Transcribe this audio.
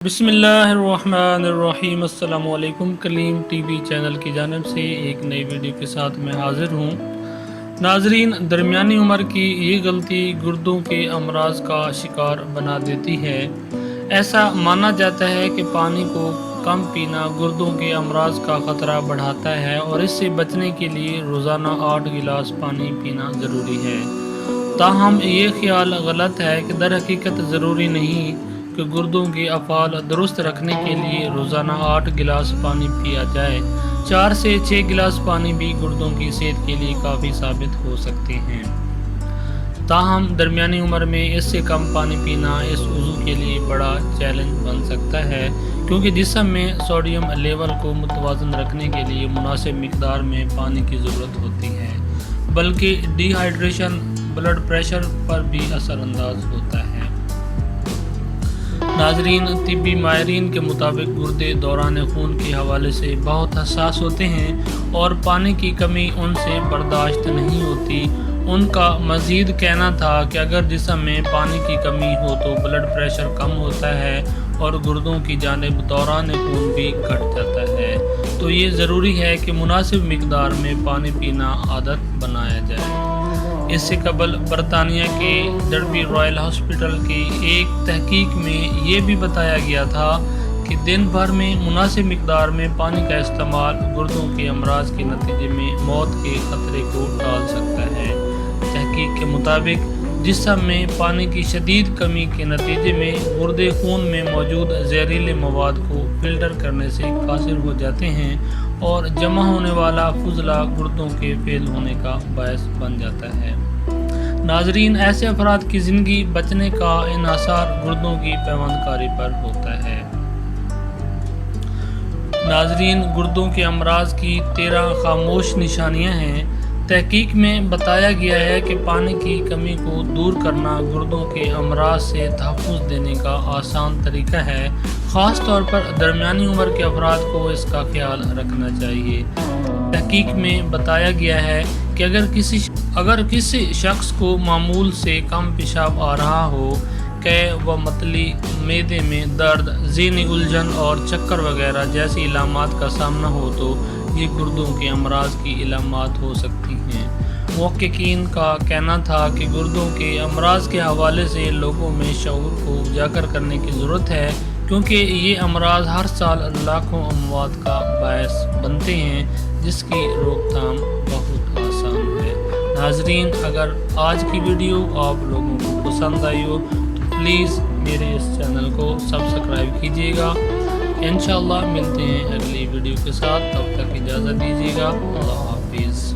بسم اللہ الرحمن الرحیم۔ السلام علیکم۔ کلیم ٹی وی چینل کی جانب سے ایک نئی ویڈیو کے ساتھ میں حاضر ہوں۔ ناظرین، درمیانی عمر کی یہ غلطی گردوں کے امراض کا شکار بنا دیتی ہے۔ ایسا مانا جاتا ہے کہ پانی کو کم پینا گردوں کے امراض کا خطرہ بڑھاتا ہے اور اس سے بچنے کے لیے روزانہ 8 گلاس پانی پینا ضروری ہے۔ تاہم یہ خیال غلط ہے کہ در حقیقت ضروری نہیں کہ گردوں کے افعال درست رکھنے کے لیے روزانہ 8 گلاس پانی پیا جائے۔ 4 سے 6 گلاس پانی بھی گردوں کی صحت کے لیے کافی ثابت ہو سکتے ہیں۔ تاہم درمیانی عمر میں اس سے کم پانی پینا اس عضو کے لیے بڑا چیلنج بن سکتا ہے، کیونکہ جسم میں سوڈیم لیول کو متوازن رکھنے کے لیے مناسب مقدار میں پانی کی ضرورت ہوتی ہے، بلکہ ڈی ہائیڈریشن بلڈ پریشر پر بھی اثر انداز ہوتا ہے۔ ناظرین، طبی ماہرین کے مطابق گردے دوران خون کے حوالے سے بہت حساس ہوتے ہیں اور پانی کی کمی ان سے برداشت نہیں ہوتی۔ ان کا مزید کہنا تھا کہ اگر جسم میں پانی کی کمی ہو تو بلڈ پریشر کم ہوتا ہے اور گردوں کی جانب دوران خون بھی گھٹ جاتا ہے۔ تو یہ ضروری ہے کہ مناسب مقدار میں پانی پینا عادت بنایا جائے۔ اس سے قبل برطانیہ کے ڈربی رائل ہاسپٹل کی ایک تحقیق میں یہ بھی بتایا گیا تھا کہ دن بھر میں مناسب مقدار میں پانی کا استعمال گردوں کے امراض کے نتیجے میں موت کے خطرے کو ٹال سکتا ہے۔ تحقیق کے مطابق جسم میں پانی کی شدید کمی کے نتیجے میں گردے خون میں موجود زہریلے مواد کو فلٹر کرنے سے قاصر ہو جاتے ہیں اور جمع ہونے والا فضلہ گردوں کے فیل ہونے کا باعث بن جاتا ہے۔ ناظرین، ایسے افراد کی زندگی بچنے کا انحصار گردوں کی پیوند کاری پر ہوتا ہے۔ ناظرین، گردوں کے امراض کی 13 خاموش نشانیاں ہیں۔ تحقیق میں بتایا گیا ہے کہ پانی کی کمی کو دور کرنا گردوں کے امراض سے تحفظ دینے کا آسان طریقہ ہے۔ خاص طور پر درمیانی عمر کے افراد کو اس کا خیال رکھنا چاہیے۔ تحقیق میں بتایا گیا ہے کہ اگر کسی شخص کو معمول سے کم پیشاب آ رہا ہو، قے و متلی، معدے میں درد، ذہنی الجھن اور چکر وغیرہ جیسی علامات کا سامنا ہو تو یہ گردوں کے امراض کی علامات ہو سکتی ہیں۔ محققین کا کہنا تھا کہ گردوں کے امراض کے حوالے سے لوگوں میں شعور کو اجاگر کرنے کی ضرورت ہے، کیونکہ یہ امراض ہر سال لاکھوں اموات کا باعث بنتے ہیں، جس کی روک تھام بہت آسان ہے۔ ناظرین، اگر آج کی ویڈیو آپ لوگوں کو پسند آئی ہو تو پلیز میرے اس چینل کو سبسکرائب کیجیے گا۔ انشاءاللہ ملتے ہیں اگلی ویڈیو کے ساتھ، تب تک اجازت دیجیے گا۔ اللہ حافظ۔